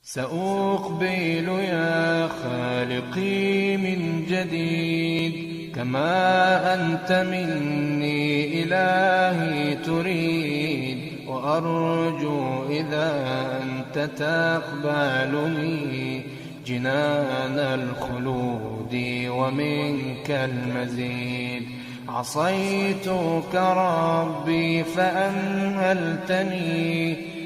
سأقبل يا خالقي من جديد كما أنت مني إلهي تريد، وأرجو إذا أنت تقبلني جنان الخلود ومنك المزيد. عصيتك ربي فأمهلتني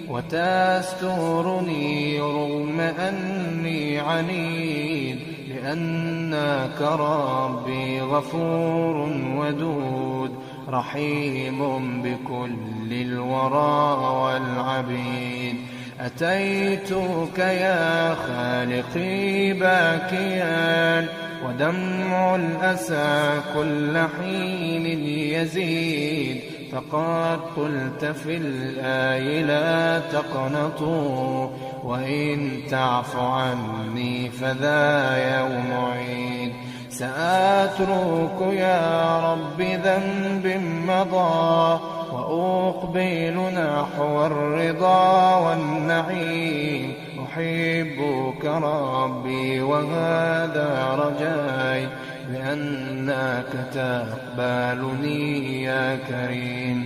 وتسترني رغم أني عنيد، لأنك ربي غفور ودود رحيم بكل الورى والعبيد. أتيتك يا خالقي باكيا ودمع الأسى كل حين يزيد، فقد قلت في الآي لا تقنطوا وإن تعف عني فذا يوم عيد. سأترك يا رب ذنب مضى وأقبل نحو الرضا والنعيم. أحبك ربي وهذا رجاي بأنك تقبلني يا كريم.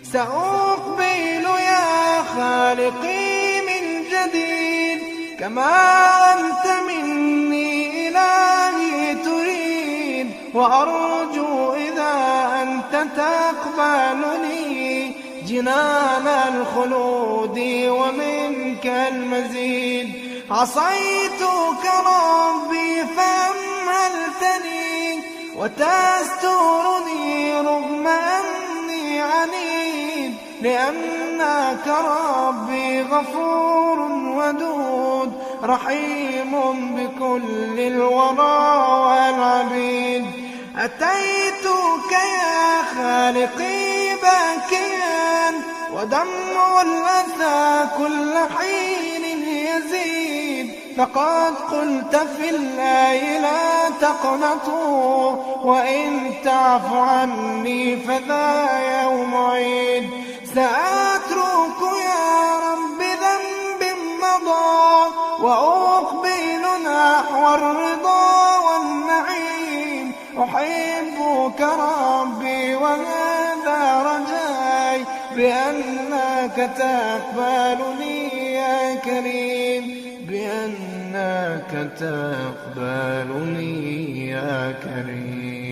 سأقبل يا خالقي من جديد كما أنت مني إلهي تريد، وأرجو إذا أنت تقبلني جنان الخلود ومنك المزيد. عصيتك ربي فأمهلتني وتسترني رغم أني عنيد، لأنك ربي غفور ودود رحيم بكل الورى والعبيد. أتيتك يا خالقي باكيا ودمع الأسى كل حين يزيد، فقد قلت في الآي لا تقنطوا وإن تعف عني فذا يوم عيد. سأترك يا رب ذنب مضى وأقبل نحو الرضا والنعيم. أحبك ربي وهذا رجاي بأنك تقبلني يا كريم، بأنك تقبلني يا كريم.